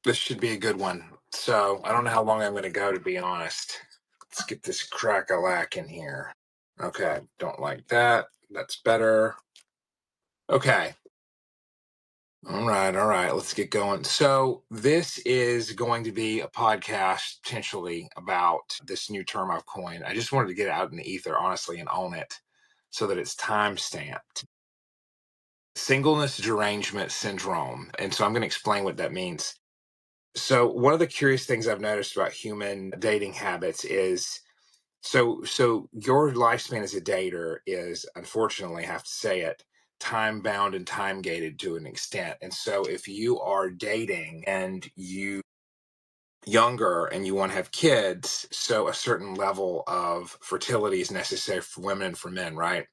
This should be a good one. So I don't know how long I'm going to go, to be honest. Let's get this crack-a-lack in here. Okay, don't like that. That's better. Okay. All right. Let's get going. So this is going to be a podcast potentially about this new term I've coined. I just wanted to get it out in the ether, honestly, and own it so that it's time stamped. Singleness derangement syndrome. And so I'm going to explain what that means. So one of the curious things I've noticed about human dating habits is so your lifespan as a dater is, unfortunately, I have to say it, time bound and time gated to an extent. And so if you are dating and you younger and you want to have kids, so a certain level of fertility is necessary for women and for men, right?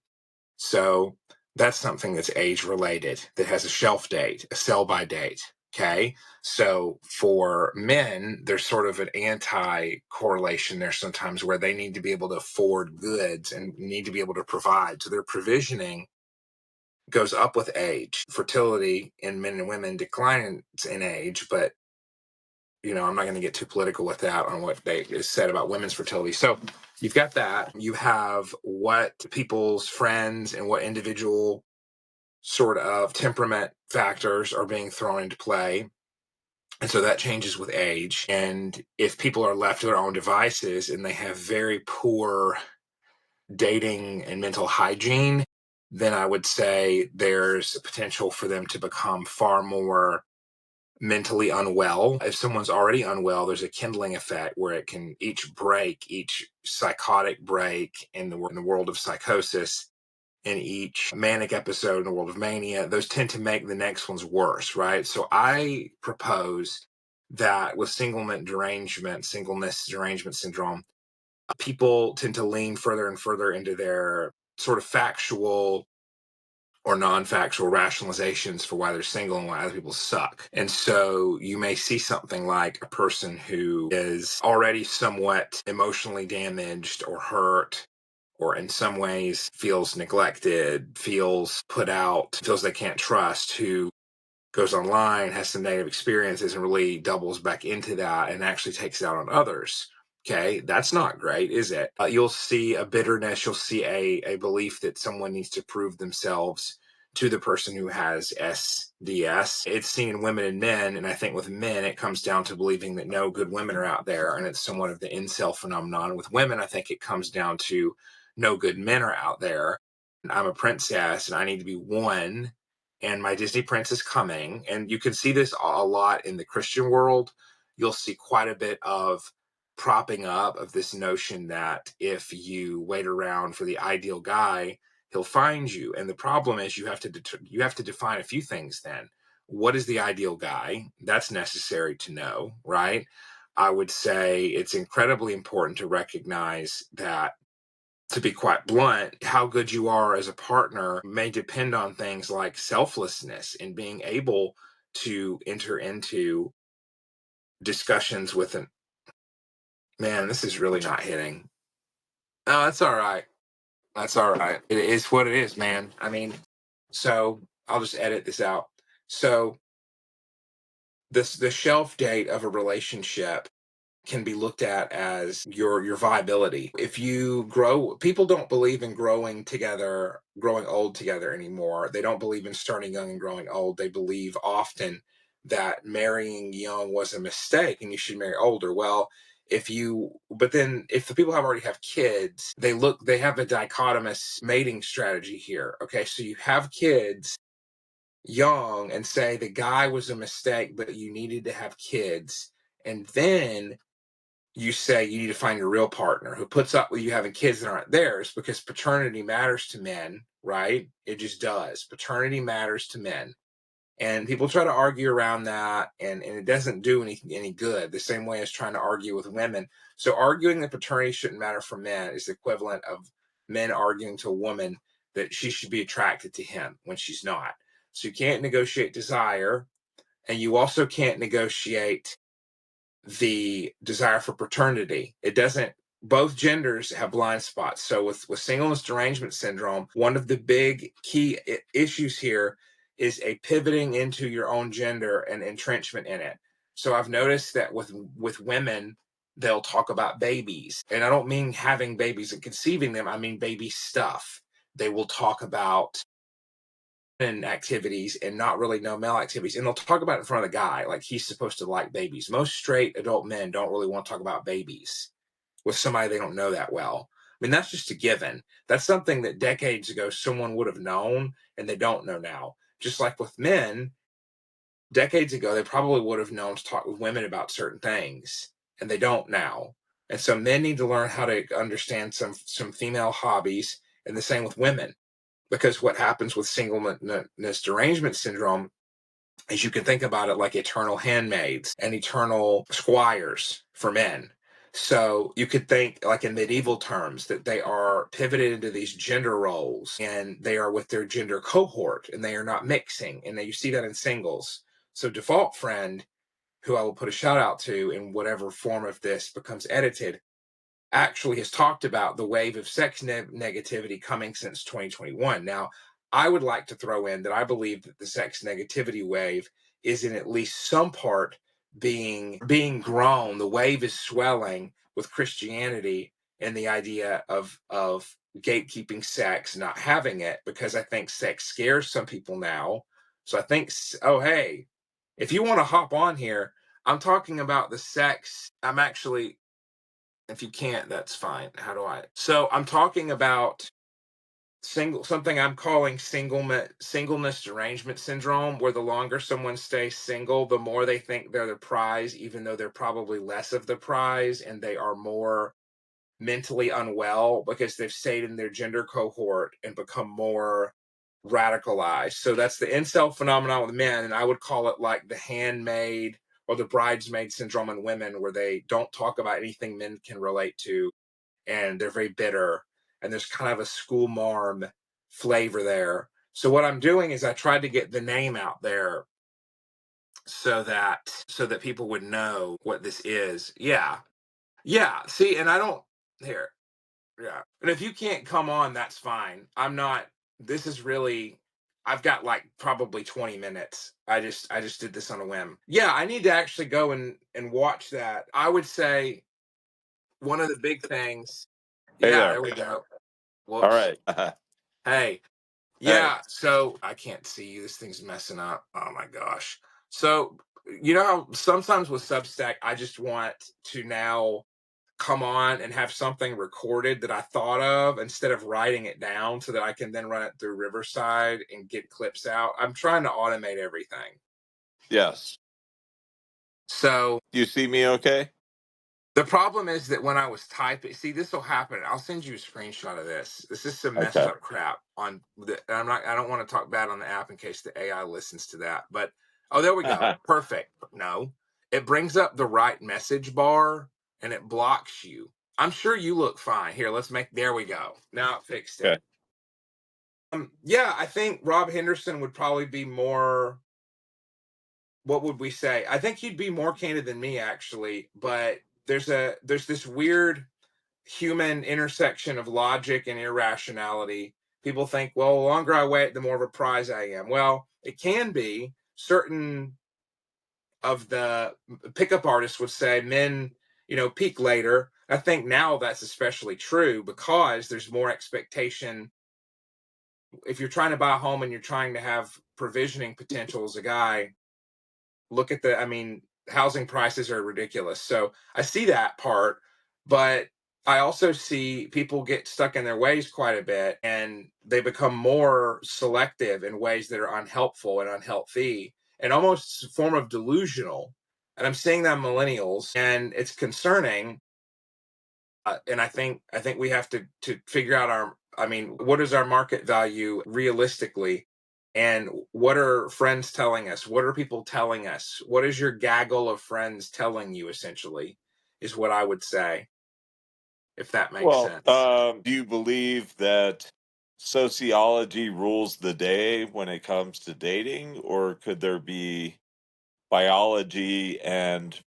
So that's something that's age related, that has a shelf date, a sell by date. Okay. So for men, there's sort of an anti correlation there sometimes where they need to be able to afford goods and need to be able to provide. So their provisioning goes up with age. Fertility in men and women declines in age, but I'm not going to get too political with that on what they said about women's fertility. So you've got that. You have what people's friends and what individual sort of temperament factors are being thrown into play. And so that changes with age. And if people are left to their own devices and they have very poor dating and mental hygiene, then I would say there's a potential for them to become far more mentally unwell. If someone's already unwell, there's a kindling effect where it can, each psychotic break in the world of psychosis, in each manic episode in the world of mania, those tend to make the next ones worse, right? So I propose that with singleness derangement syndrome, people tend to lean further and further into their sort of factual or non-factual rationalizations for why they're single and why other people suck. And so you may see something like a person who is already somewhat emotionally damaged or hurt, or in some ways feels neglected, feels put out, feels they can't trust, who goes online, has some negative experiences, and really doubles back into that and actually takes it out on others. Okay, that's not great, is it? You'll see a bitterness, you'll see a belief that someone needs to prove themselves to the person who has SDS. It's seen in women and men, and I think with men, it comes down to believing that no good women are out there, and it's somewhat of the incel phenomenon. With women, I think it comes down to no good men are out there. And I'm a princess, and I need to be one, and my Disney prince is coming. And you can see this a lot in the Christian world. You'll see quite a bit of propping up of this notion that if you wait around for the ideal guy, he'll find you. And the problem is you have to define a few things then. What is the ideal guy? That's necessary to know, right? I would say it's incredibly important to recognize that, to be quite blunt, how good you are as a partner may depend on things like selflessness and being able to enter into discussions with an man. This is really not hitting. Oh, that's all right. That's all right. It is what it is, man. I mean, so I'll just edit this out. So the shelf date of a relationship can be looked at as your viability. If you grow, people don't believe in growing together, growing old together anymore. They don't believe in starting young and growing old. They believe often that marrying young was a mistake and you should marry older. Well, but then if the people already have kids, they have a dichotomous mating strategy here. Okay, so you have kids young and say the guy was a mistake, but you needed to have kids. And then you say you need to find your real partner who puts up with you having kids that aren't theirs, because paternity matters to men, right? It just does. Paternity matters to men. And people try to argue around that, and it doesn't do any good, the same way as trying to argue with women. So arguing that paternity shouldn't matter for men is the equivalent of men arguing to a woman that she should be attracted to him when she's not. So you can't negotiate desire, and you also can't negotiate the desire for paternity. It doesn't, both genders have blind spots. So with singleness derangement syndrome, one of the big key issues here is a pivoting into your own gender and entrenchment in it. So I've noticed that with women, they'll talk about babies. And I don't mean having babies and conceiving them, I mean baby stuff. They will talk about activities and not really know male activities. And they'll talk about it in front of the guy, like he's supposed to like babies. Most straight adult men don't really want to talk about babies with somebody they don't know that well. I mean, that's just a given. That's something that decades ago someone would have known and they don't know now. Just like with men, decades ago, they probably would have known to talk with women about certain things and they don't now. And so men need to learn how to understand some female hobbies, and the same with women. Because what happens with singleness derangement syndrome is you can think about it like eternal handmaids and eternal squires for men. So you could think, like in medieval terms, that they are pivoted into these gender roles and they are with their gender cohort and they are not mixing. And you see that in singles. So default friend, who I will put a shout out to in whatever form of this becomes edited, actually has talked about the wave of sex negativity coming since 2021. Now, I would like to throw in that I believe that the sex negativity wave is in at least some part being grown. The wave is swelling with Christianity and the idea of gatekeeping sex, not having it, because I think sex scares some people now. So I think, oh hey, if you want to hop on here, I'm talking about the sex. I'm actually, if you can't, that's fine. How do I? So I'm talking about something I'm calling singleness derangement syndrome, where the longer someone stays single, the more they think they're the prize, even though they're probably less of the prize, and they are more mentally unwell because they've stayed in their gender cohort and become more radicalized. So that's the incel phenomenon with men, and I would call it like the handmaid or the bridesmaid syndrome in women, where they don't talk about anything men can relate to, and they're very bitter, and there's kind of a school marm flavor there. So what I'm doing is I tried to get the name out there so that people would know what this is. Yeah. Yeah. See, and I don't here. Yeah. And if you can't come on, that's fine. I'm not, this is really, I've got like probably 20 minutes. I just did this on a whim. Yeah, I need to actually go and watch that. I would say one of the big things. Hey Yeah, there. there we go. All Whoops. right. Hey. Hey. Yeah, so I can't see you. This thing's messing up. Oh my gosh. So, you know how sometimes with Substack, I just want to now come on and have something recorded that I thought of instead of writing it down so that I can then run it through Riverside and get clips out. I'm trying to automate everything. Yes. So You see me okay? the problem is that when I was typing, see, this will happen. I'll send you a screenshot of this. This is some messed Okay. up crap on the, and I don't want to talk bad on the app in case the AI listens to that. But oh, there we go. Perfect. No, it brings up the right message bar and it blocks you. I'm sure you look fine. Here, there we go. Now it fixed it. Okay. Yeah, I think Rob Henderson would probably be more, what would we say? I think he'd be more candid than me actually, but there's this weird human intersection of logic and irrationality. People think, well, the longer I wait, the more of a prize I am. Well, it can be. Certain of the pickup artists would say men, peak later. I think now that's especially true because there's more expectation. If you're trying to buy a home and you're trying to have provisioning potential as a guy, look at I mean, housing prices are ridiculous. So I see that part, but I also see people get stuck in their ways quite a bit and they become more selective in ways that are unhelpful and unhealthy and almost a form of delusional. And I'm seeing that in millennials, and it's concerning. And I think we have to figure out what is our market value realistically, and what are friends telling us? What are people telling us? What is your gaggle of friends telling you? Essentially, is what I would say, if that makes Well, sense. do you believe that sociology rules the day when it comes to dating, or could there be biology and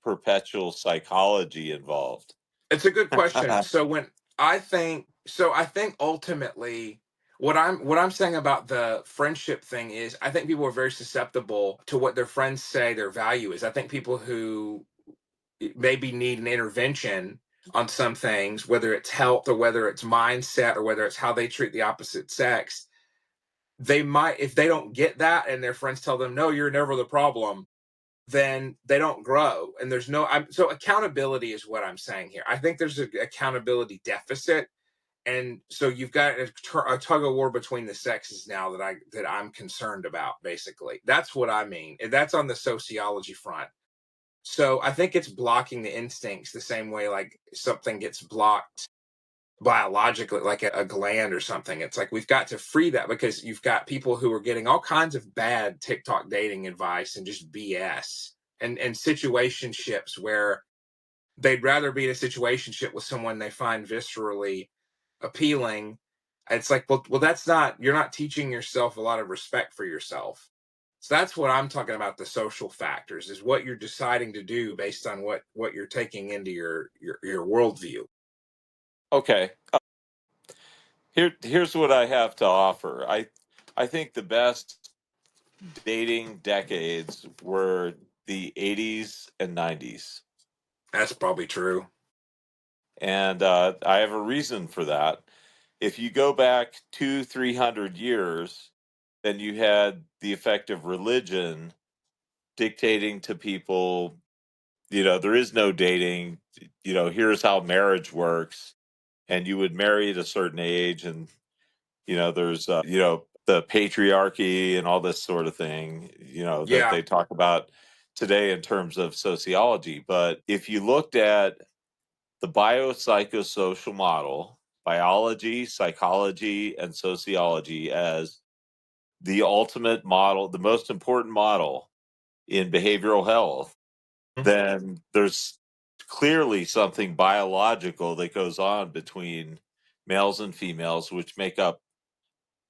perpetual psychology involved? It's a good question. So I think ultimately What I'm saying about the friendship thing is I think people are very susceptible to what their friends say their value is. I think people who maybe need an intervention on some things, whether it's health or whether it's mindset or whether it's how they treat the opposite sex, they might, if they don't get that and their friends tell them, no, you're never the problem, then they don't grow. And there's no, so accountability is what I'm saying here. I think there's an accountability deficit. And so you've got a tug of war between the sexes now that I'm concerned about. Basically, that's what I mean. And that's on the sociology front. So I think it's blocking the instincts the same way like something gets blocked biologically, like a gland or something. It's like we've got to free that because you've got people who are getting all kinds of bad TikTok dating advice and just BS and situationships where they'd rather be in a situationship with someone they find viscerally appealing. It's like, well, that's not, you're not teaching yourself a lot of respect for yourself. So that's what I'm talking about. The social factors is what you're deciding to do based on what you're taking into your worldview. Okay. Here's what I have to offer. I think the best dating decades were the 80s and 90s. That's probably true. And I have a reason for that. If you go back 300 years, then you had the effect of religion dictating to people, there is no dating, here's how marriage works. And you would marry at a certain age, and there's the patriarchy and all this sort of thing, that Yeah, they talk about today in terms of sociology. But if you looked at the biopsychosocial model, biology, psychology, and sociology as the ultimate model, the most important model in behavioral health, then there's clearly something biological that goes on between males and females, which make up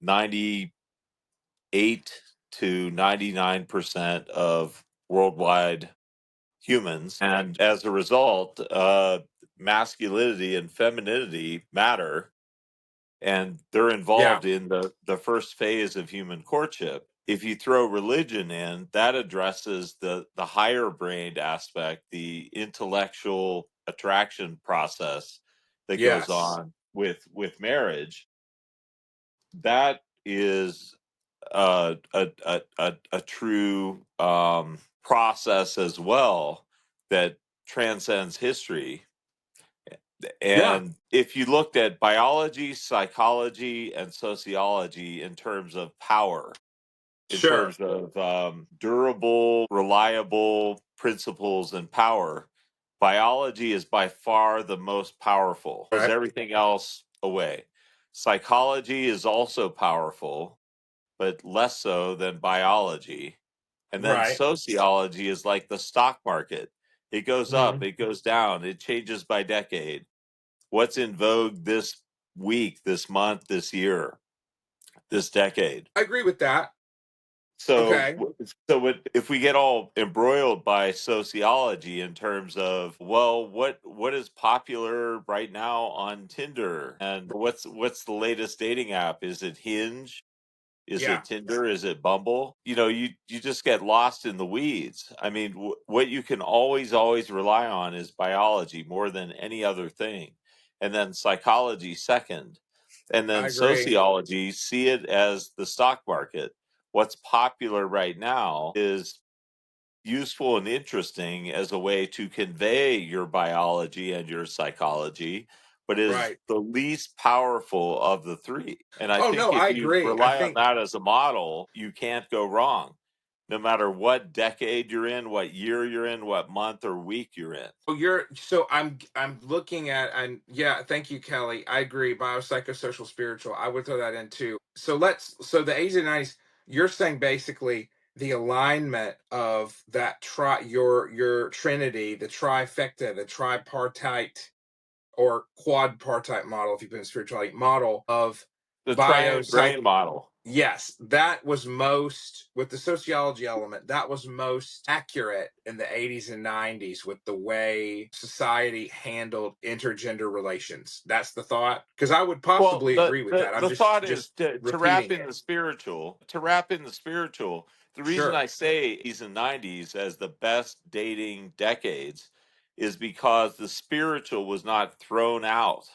98 to 99% of worldwide humans. And as a result, masculinity and femininity matter, and they're yeah, involved in the first phase of human courtship. If you throw religion in, that addresses the higher brained aspect, the intellectual attraction process that goes yes, on with marriage. That is a true process as well that transcends history. yeah, And if you looked at biology, psychology, and sociology in terms of power, in sure, terms of durable, reliable principles and power, biology is by far the most powerful. Throws right, everything else away. Psychology is also powerful, but less so than biology. And then right. sociology is like the stock market. It goes up, Mhm. it goes down, it changes by decade. What's in vogue this week, this month, this year, this decade? I agree with that. So, Okay. if we get all embroiled by sociology in terms of, well, what is popular right now on Tinder, and what's the latest dating app? Is it Hinge? Is Yeah, it Tinder? Is it Bumble? You just get lost in the weeds. I mean, what you can always rely on is biology more than any other thing, and then psychology second, and I then agree. sociology. See it as the stock market. What's popular right now is useful and interesting as a way to convey your biology and your psychology, but is Right. the least powerful of the three. And I Oh think no, if I you agree. I rely on think that as a model, you can't go wrong. No matter what decade you're in, what year you're in, what month or week you're in. oh, you're so I'm looking at and yeah, thank you, Kelly. I agree. Biopsychosocial spiritual. I would throw that in too. So the 80s and 90s, you're saying basically the alignment of that your trinity, the trifecta, the tripartite or quadpartite model, if you put in spirituality model of The triune biopsych. brain model. Yes, that was most with the sociology element. That was most accurate in the 80s and 90s with the way society handled intergender relations. That's the thought. Because I would Well, possibly the agree with the that. I'm the just thought is just to wrap repeating in it. the spiritual. To wrap in the spiritual. The reason Sure. I say 80s and 90s as the best dating decades is because the spiritual was not thrown out.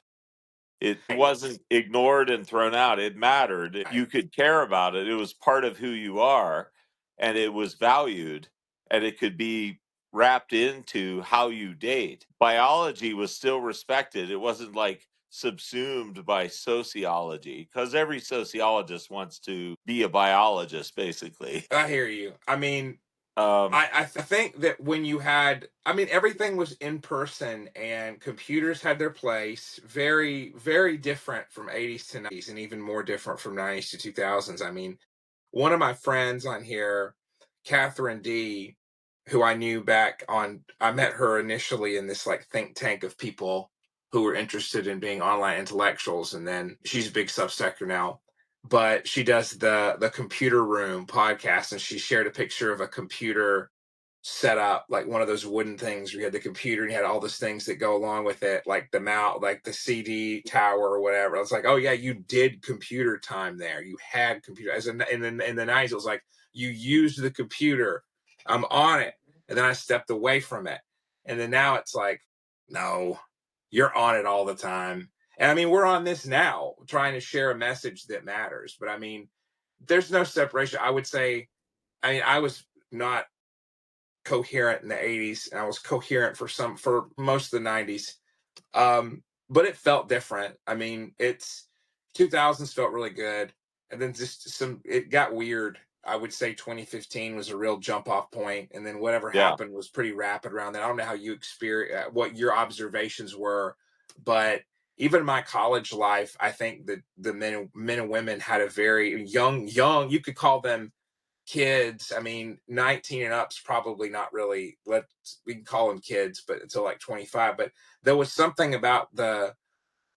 It Right. wasn't ignored and thrown out. It mattered. Right. You could care about it. It was part of who you are, and it was valued, and it could be wrapped into how you date. Biology was still respected. It wasn't like subsumed by sociology because every sociologist wants to be a biologist, basically. I hear you. I mean, Um, I think that when you had, I mean, everything was in person and computers had their place. Very, very different from 80s to 90s, and even more different from 90s to 2000s. I mean, one of my friends on here, Catherine D, who I knew back on, I met her initially in this like think tank of people who were interested in being online intellectuals, and then she's a big Substacker now. But she does the Computer Room podcast, and she shared a picture of a computer set up, like one of those wooden things where you had the computer and you had all those things that go along with it, like the mount, like the CD tower or whatever. I was like, oh yeah, you did computer time there. You had computer. As in the 90s, it was like you used the computer. I'm on it, and then I stepped away from it, and then now it's like, no, you're on it all the time. And I mean, we're on this now, trying to share a message that matters. But I mean, there's no separation. I would say, I mean, I was not coherent in the 80s, and I was coherent for most of the 90s. But it felt different. I mean, it's 2000s felt really good, and then just some it got weird. I would say 2015 was a real jump off point, and then whatever yeah. happened was pretty rapid around that. I don't know how you experience what your observations were, but even my college life, I think that the men and women had a very young. You could call them kids. I mean, 19 and up's probably not really, we can call them kids, but until like 25. But there was something about the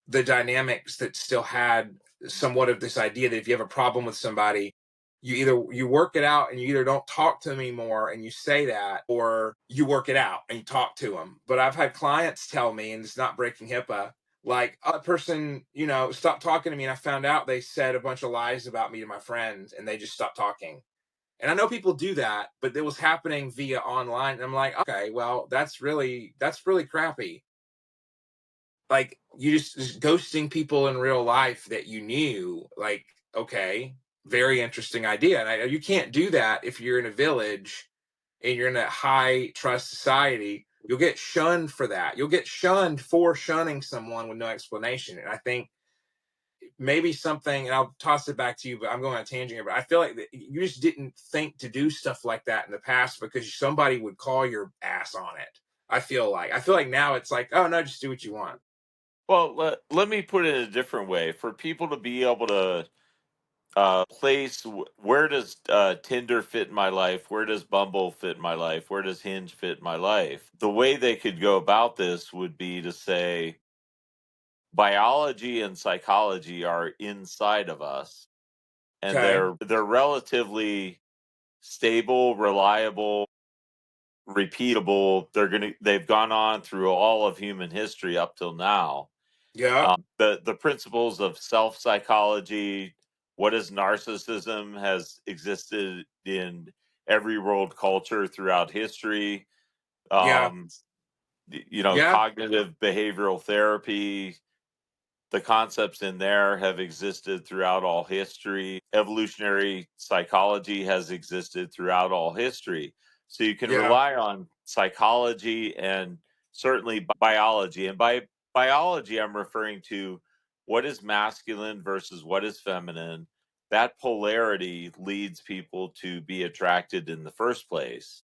dynamics that still had somewhat of this idea that if you have a problem with somebody, you work it out and you either don't talk to them anymore and you say that, or you work it out and you talk to them. But I've had clients tell me, and it's not breaking HIPAA, like a person, stopped talking to me, and I found out they said a bunch of lies about me to my friends, and they just stopped talking. And I know people do that, but it was happening via online. And I'm like, okay, well, that's really crappy. Like you just ghosting people in real life that you knew. Like, okay, very interesting idea. And you can't do that if you're in a village and you're in a high trust society. You'll get shunned for that. You'll get shunned for shunning someone with no explanation. And I think maybe something, and I'll toss it back to you, but I'm going on a tangent here. But I feel like you just didn't think to do stuff like that in the past because somebody would call your ass on it. I feel like now it's like, oh no, just do what you want. Well, let me put it a different way. For people to be able to where does Tinder fit in my life? Where does Bumble fit in my life? Where does Hinge fit in my life? The way they could go about this would be to say biology and psychology are inside of us, and Okay. they're relatively stable, reliable, repeatable. They've gone on through all of human history up till now. Yep. The principles of self psychology, what is narcissism, has existed in every world culture throughout history. Yeah. Um, Yeah. cognitive behavioral therapy, the concepts in there have existed throughout all history. Evolutionary psychology has existed throughout all history. So you can Yeah. rely on psychology and certainly biology. And by biology, I'm referring to what is masculine versus what is feminine. That polarity leads people to be attracted in the first place.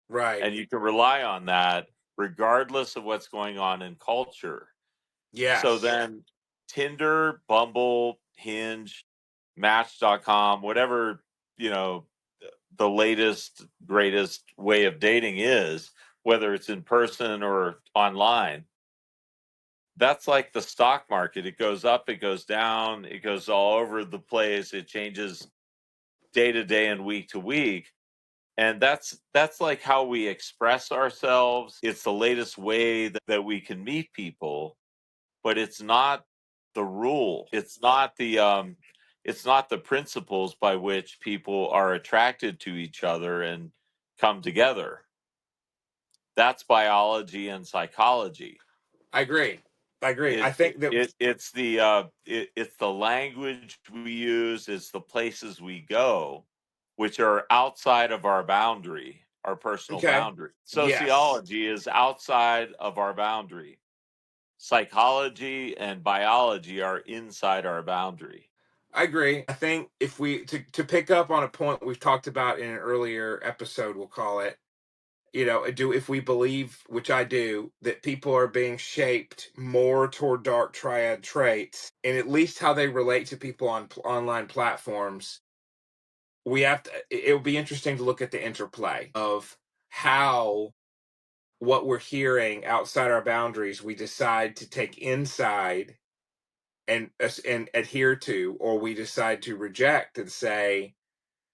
Right. And you can rely on that regardless of what's going on in culture. So Yes. then Tinder, Bumble, Hinge, Match.com, whatever, you know, the latest, greatest way of dating is, whether it's in person or online, That's like the stock market. It goes up, it goes down, it goes all over the place. It changes day to day and week to week. And that's like how we express ourselves. It's the latest way that we can meet people, but it's not the rule. It's not the principles by which people are attracted to each other and come together. That's biology and psychology. I agree. I agree. I It think that it's the language we use, it's the places we go, which are outside of our boundary, our personal okay. boundary. Yes. Sociology is outside of our boundary. Psychology and biology are inside our boundary. I agree. I think if we to pick up on a point we've talked about in an earlier episode, we'll call it, do if we believe, which I do, that people are being shaped more toward dark triad traits, and at least how they relate to people on online platforms, we have to. It will be interesting to look at the interplay of how what we're hearing outside our boundaries we decide to take inside and adhere to, or we decide to reject and say,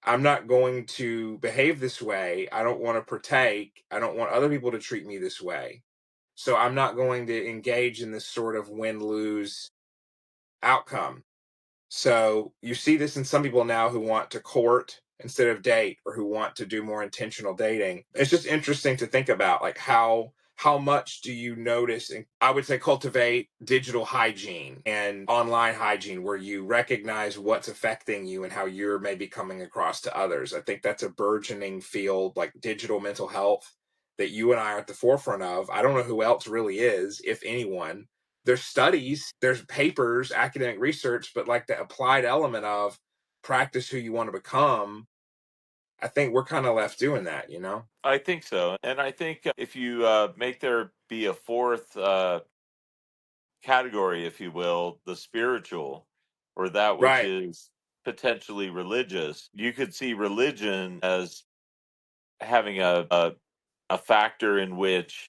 I'm not going to behave this way. I don't want to partake. I don't want other people to treat me this way. So I'm not going to engage in this sort of win lose outcome. So you see this in some people now who want to court instead of date, or who want to do more intentional dating. It's just interesting to think about, like, how much do you notice, and I would say cultivate digital hygiene and online hygiene, where you recognize what's affecting you and how you're maybe coming across to others. I think that's a burgeoning field, like digital mental health, that you and I are at the forefront of. I don't know who else really is, if anyone. There's studies, there's papers, academic research, but like the applied element of practice who you want to become, I think we're kind of left doing that. I think so. And I think if you make there be a fourth category, if you will, the spiritual, or that which Right. is potentially religious, you could see religion as having a factor in which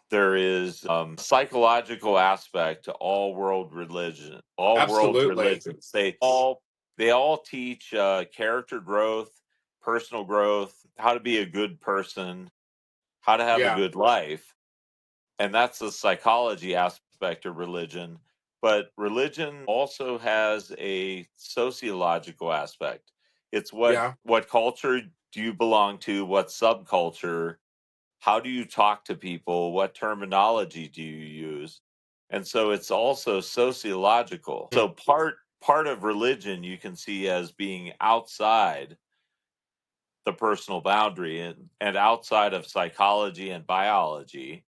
there is psychological aspect to all world religion, all world Absolutely. religions. They all teach character growth, personal growth, how to be a good person, how to have a Yeah. good life, and that's the psychology aspect of religion. But religion also has a sociological aspect. It's Yeah. what culture do you belong to, what subculture, how do you talk to people, what terminology do you use, and so it's also sociological. Mm. So part of religion you can see as being outside the personal boundary and outside of psychology and biology,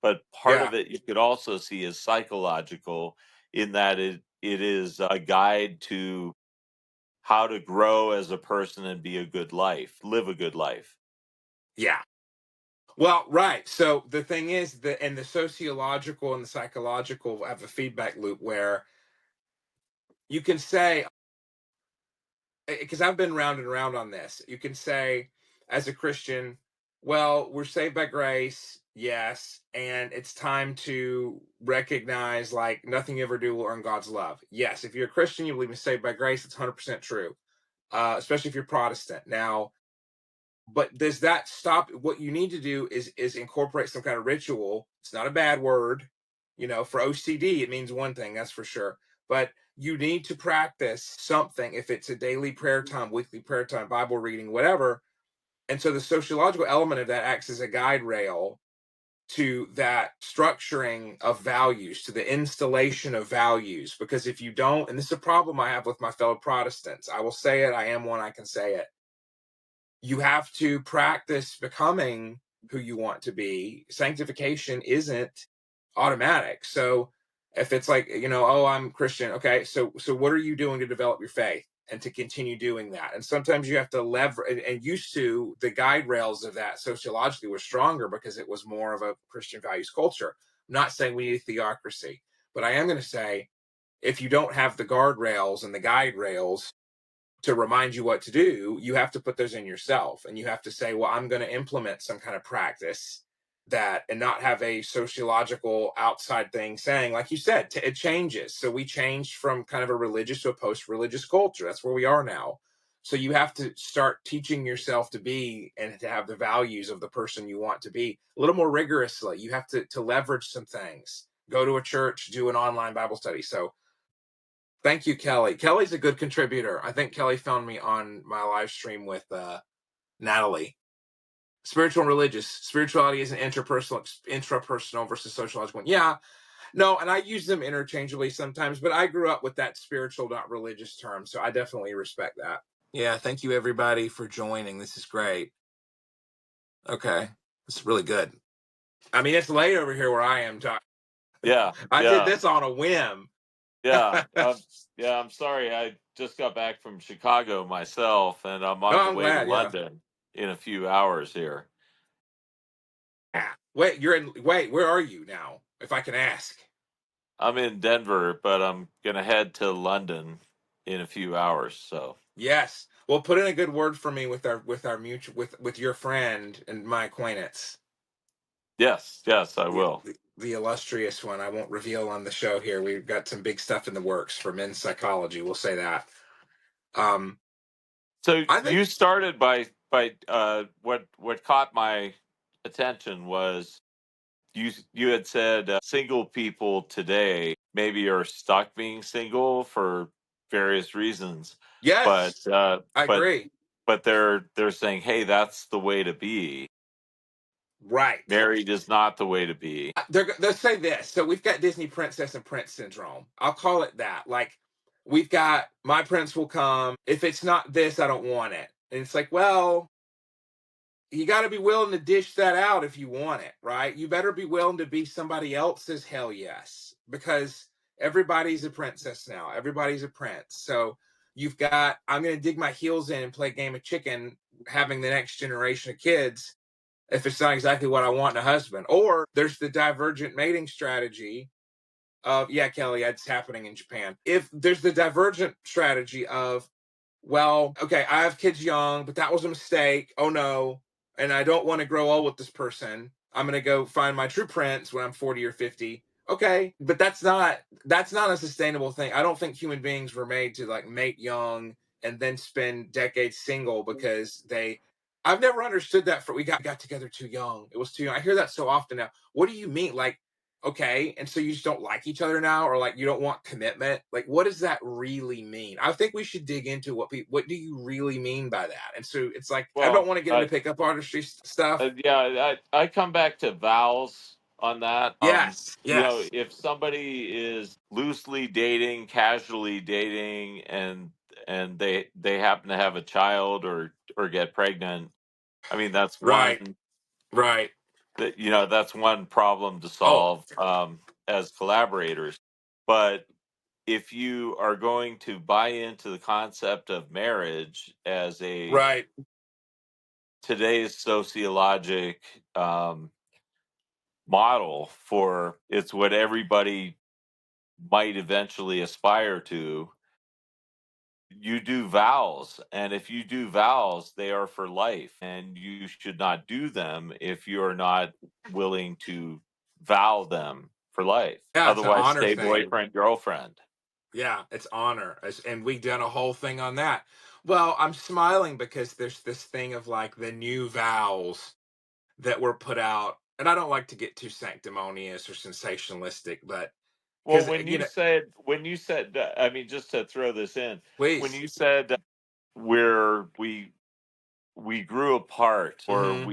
but part Yeah. of it you could also see as psychological, in that it is a guide to how to grow as a person and be a good life, live a good life. Yeah. Well, right. So the thing is that, and the sociological and the psychological have a feedback loop where you can say, because I've been round and round on this. You can say, as a Christian, well, we're saved by grace, yes, and it's time to recognize, like, nothing you ever do will earn God's love. Yes, if you're a Christian, you believe in saved by grace, it's 100% true, especially if you're Protestant. Now, but does that stop? What you need to do is incorporate some kind of ritual. It's not a bad word. For OCD it means one thing, that's for sure, but you need to practice something. If it's a daily prayer time, weekly prayer time, Bible reading, whatever. And so the sociological element of that acts as a guide rail to that structuring of values, to the installation of values. Because if you don't, and this is a problem I have with my fellow Protestants, I will say it, I am one, I can say it, you have to practice becoming who you want to be. Sanctification isn't automatic. So if it's like, oh, I'm Christian, okay, so what are you doing to develop your faith and to continue doing that? And sometimes you have to and used to, the guide rails of that sociologically were stronger because it was more of a Christian values culture. I'm not saying we need theocracy, but I am going to say, if you don't have the guardrails and the guide rails to remind you what to do, you have to put those in yourself, and you have to say, well, I'm going to implement some kind of practice that and not have a sociological outside thing saying, like you said, it changes. So we changed from kind of a religious to a post-religious culture. That's where we are now. So you have to start teaching yourself to be and to have the values of the person you want to be a little more rigorously. You have to leverage some things. Go to a church, do an online Bible study. So thank you, Kelly. Kelly's a good contributor. I think Kelly found me on my live stream with Natalie. Spiritual and religious. Spirituality is an intrapersonal versus sociological one. Yeah, no, and I use them interchangeably sometimes, but I grew up with that spiritual, not religious term, so I definitely respect that. Yeah, thank you everybody for joining. This is great. Okay, it's really good. I mean, it's late over here where I am. Yeah, I did yeah, this on a whim. yeah. Oh, Yeah, I'm sorry. I just got back from Chicago myself, and I'm on the I'm way to glad. Yeah. London in a few hours here. Wait, wait. Where are you now? If I can ask. I'm in Denver, but I'm gonna head to London in a few hours. So Yes. Well, put in a good word for me with our mutual with your friend and my acquaintance. yes, yes, I will. The illustrious one. I won't reveal on the show here. We've got some big stuff in the works for men's psychology. We'll say that. Um, So I think you started by what caught my attention was you had said single people today maybe are stuck being single for various reasons, but yes, uh, I but agree. but they're saying, hey, that's the way to be. Right. Married is not the way to be. They'll say this. So we've got Disney princess and prince syndrome. I'll call it that. Like we've got my prince will come. If it's not this, I don't want it. And it's like, well, you got to be willing to dish that out if you want it, right? You better be willing to be somebody else's hell yes, because everybody's a princess now. Everybody's a prince. So you've got, I'm going to dig my heels in and play a game of chicken, having the next generation of kids if it's not exactly what I want in a husband. Or there's the divergent mating strategy of, yeah, Kelly, that's happening in Japan. If there's the divergent strategy of, well, okay, I have kids young, but that was a mistake. Oh no. And I don't want to grow old with this person. I'm going to go find my true prince when I'm 40 or 50. Okay, but that's not a sustainable thing. I don't think human beings were made to like mate young and then spend decades single because they I've never understood that for we got together too young. It was too young. I hear that so often now. What do you mean? Like, okay, and so you just don't like each other now, or like you don't want commitment? Like, what does that really mean? I think we should dig into what do you really mean by that? And so it's like I don't Well, want to get into pickup artistry stuff. yeah, I come back to vows on that. Yes, yes, If somebody is loosely dating, casually dating, and they happen to have a child or get pregnant, I mean that's right, one right. that that's one problem to Oh, solve as collaborators. But if you are going to buy into the concept of marriage as a right. today's sociologic um, model for it's what everybody might eventually aspire to, you do vows, and if you do vows they are for life, and you should not do them if you're not willing to vow them for life, Yeah, it's an otherwise honor stay thing. boyfriend girlfriend. Yeah, it's honor, and we done a whole thing on that. Well, I'm smiling because there's this thing of like the new vows that were put out, and I don't like to get too sanctimonious or sensationalistic, but Well, because you know, when you said I mean, just to throw this in, when please. you said where we grew apart or Mm-hmm.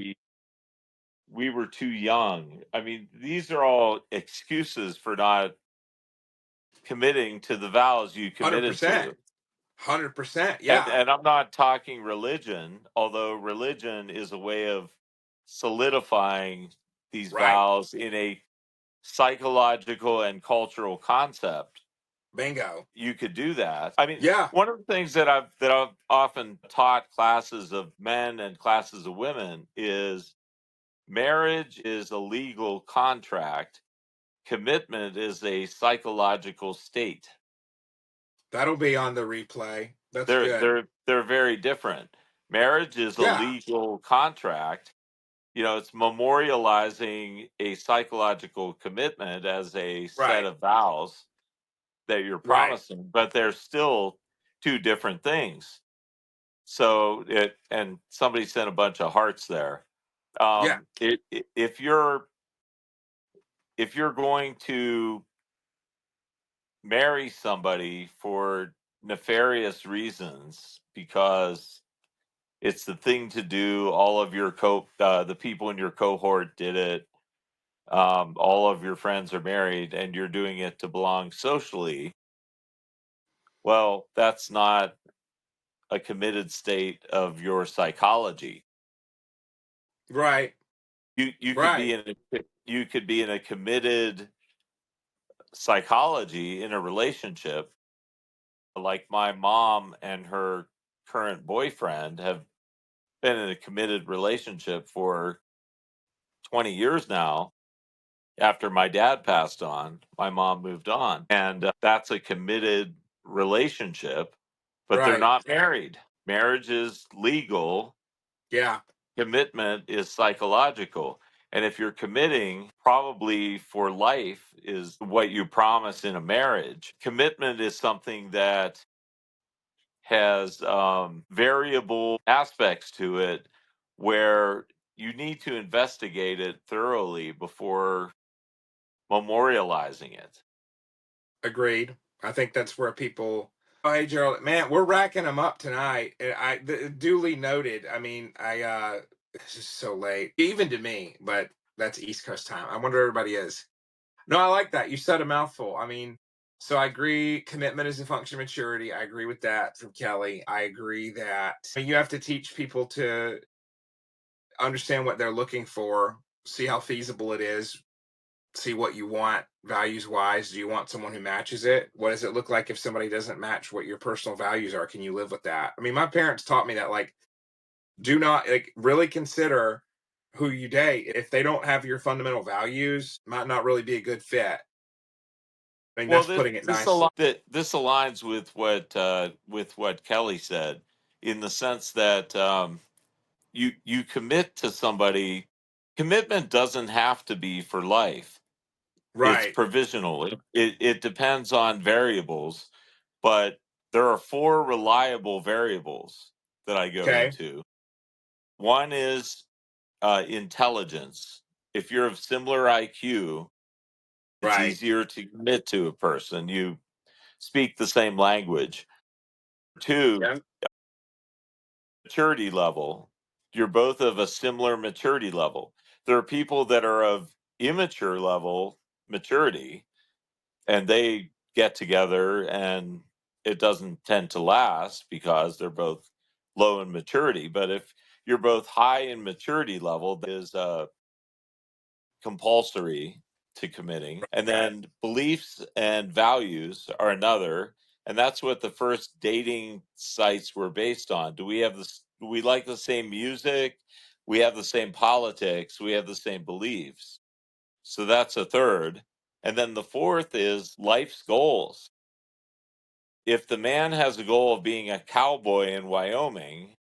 we were too young. I mean, these are all excuses for not committing to the vows you Hundred committed percent. to. 100%. And Yeah. and I'm not talking religion, although religion is a way of solidifying these Right. vows in a psychological and cultural concept. Bingo. You could do that. I mean, Yeah. one of the things that I've often taught classes of men and classes of women is marriage is a legal contract. Commitment is a psychological state. That'll be on the replay. That's They're good. they're they're very different. Marriage is a Yeah. legal contract. It's memorializing a psychological commitment as a set Right. of vows that you're Right. promising, but they're still two different things. So and somebody sent a bunch of hearts there. Yeah. If you're going to marry somebody for nefarious reasons because it's the thing to do, all of the people in your cohort did it, all of your friends are married, and you're doing it to belong socially, well, that's not a committed state of your psychology. Right. You could Right. be in a committed psychology in a relationship, like my mom and her current boyfriend have been in a committed relationship for 20 years now. After my dad passed on, my mom moved on, and that's a committed relationship, but they're Right. not married. Marriage is legal, Yeah. commitment is psychological. And if you're committing, probably for life is what you promise in a marriage. Commitment is something that has variable aspects to it where you need to investigate it thoroughly before memorializing it. Agreed. I think that's where people. Oh, hey, Gerald, man, we're racking them up tonight. Duly noted. I mean, it's just so late, even to me, but that's East Coast time. I wonder where everybody is. No, I like that. You said a mouthful. I mean, so I agree. Commitment is a function of maturity. I agree with that from Kelly. I agree that I mean, you have to teach people to understand what they're looking for, see how feasible it is, see what you want values wise. Do you want someone who matches it? What does it look like if somebody doesn't match what your personal values are? Can you live with that? I mean, my parents taught me that, like, do not, like, really consider who you date. If they don't have your fundamental values, might not really be a good fit. I mean, Well, that's this putting it this nicely. aligns, this aligns with what Kelly said, in the sense that you commit to somebody. Commitment doesn't have to be for life. It's Right. provisional. It depends on variables, but there are four reliable variables that I go Okay. into. One is intelligence. If you're of similar IQ, it's Right. easier to commit to a person. You speak the same language. Two, Yeah. maturity level. You're both of a similar maturity level. There are people that are of immature level maturity, and they get together and it doesn't tend to last because they're both low in maturity. But if you're both high in maturity level, that is compulsory to committing. And then beliefs and values are another. And that's what the first dating sites were based on. Do we like the same music? We have the same politics. We have the same beliefs. So that's a third. And then the fourth is life's goals. If the man has a goal of being a cowboy in Wyoming,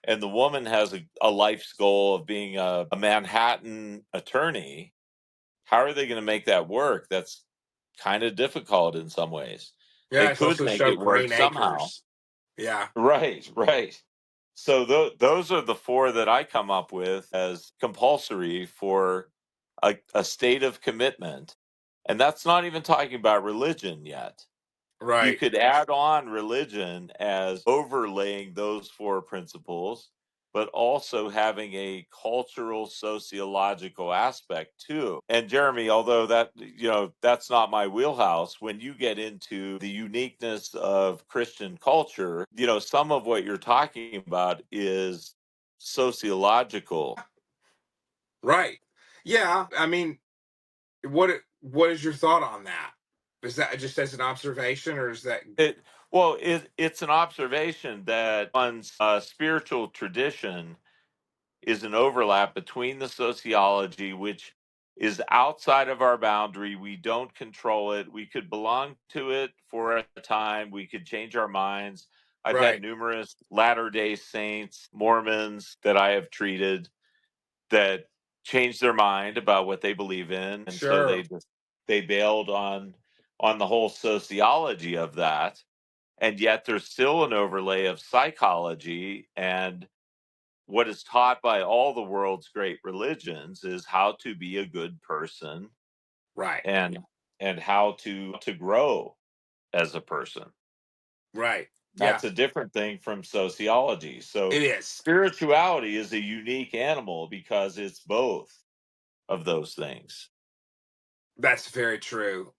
and the woman has a life's goal of being a Manhattan attorney, how are they going to make that work? That's kind of difficult in some ways. They Yeah. It's could also make show it work green somehow. acres. Yeah. Right, right. So those are the four that I come up with as compulsory for a state of commitment. And that's not even talking about religion yet. You Right. could add on religion as overlaying those four principles, but also having a cultural sociological aspect too. And Jeremy, although that's not my wheelhouse, when you get into the uniqueness of Christian culture, some of what you're talking about is sociological. Right. Yeah. I mean, what is your thought on that? Is that just as an observation, or is that It's an observation that one's spiritual tradition is an overlap between the sociology, which is outside of our boundary. We don't control it. We could belong to it for a time. We could change our minds. I've had right? numerous Latter day Saints, Mormons that I have treated that changed their mind about what they believe in, and so Sure. they bailed on the whole sociology of that. And yet there's still an overlay of psychology, and what is taught by all the world's great religions is how to be a good person, Right. and how to grow as a person. Right. Yeah, That's a different thing from sociology. it So is. spirituality is a unique animal because it's both of those things. That's very true.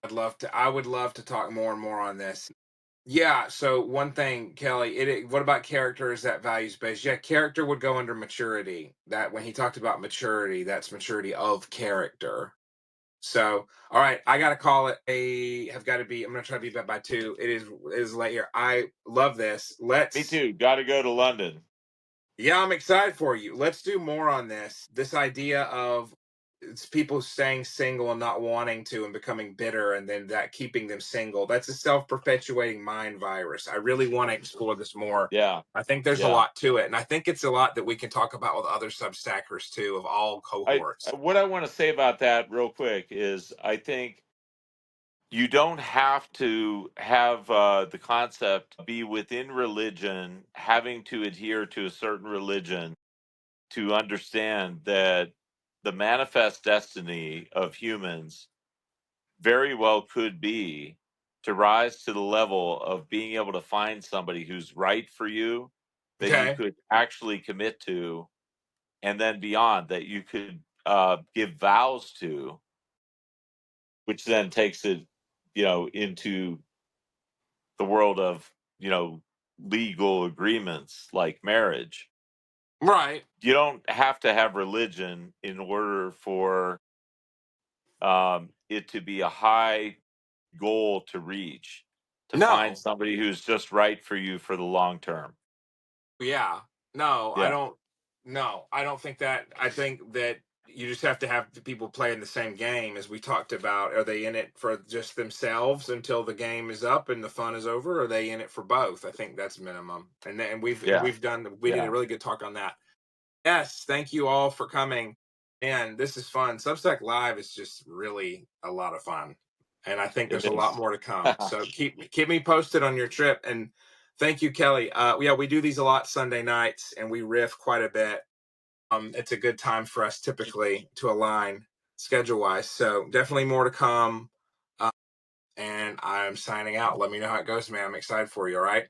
I would love to talk more and more on this. Yeah, so one thing, Kelly, what about character? Is that values based? Yeah, character would go under maturity. That when he talked about maturity, that's maturity of character. So, all right, I gotta call it a have got to be I'm gonna try to be back by 2. It is late here. I love this. Me Let's too. Got to go to London. Yeah, I'm excited for you. Let's do more on this. This idea of it's people staying single and not wanting to and becoming bitter and then that keeping them single. That's a self-perpetuating mind virus. I really want to explore this more. Yeah. I think there's a Yeah. lot to it. And I think it's a lot that we can talk about with other substackers too of all I cohorts. what I want to say about that real quick is I think you don't have to have the concept be within religion, having to adhere to a certain religion to understand that the manifest destiny of humans very well could be to rise to the level of being able to find somebody who's right for you, that you Okay. could actually commit to, and then beyond that you could give vows to, which then takes it, into the world of, legal agreements like marriage. Right. You don't have to have religion in order for it to be a high goal to reach, to find No. somebody who's just right for you for the long term. Yeah. No, I Yeah. don't. No, I don't think that. I think that you just have to have the people playing the same game as we talked about. Are they in it for just themselves until the game is up and the fun is over? Or are they in it for both? I think that's minimum. And Yeah. we did a Yeah. really good talk on that. Yes, thank you all for coming. And this is fun. Substack Live is just really a lot of fun. And I think It there's a lot is. more to come. So keep me posted on your trip. And thank you, Kelly. Yeah, we do these a lot Sunday nights and we riff quite a bit. It's a good time for us typically to align schedule wise. So definitely more to come. Uh, and I'm signing out. Let me know how it goes, man. I'm excited for you. All right.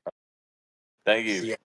Thank you. See ya.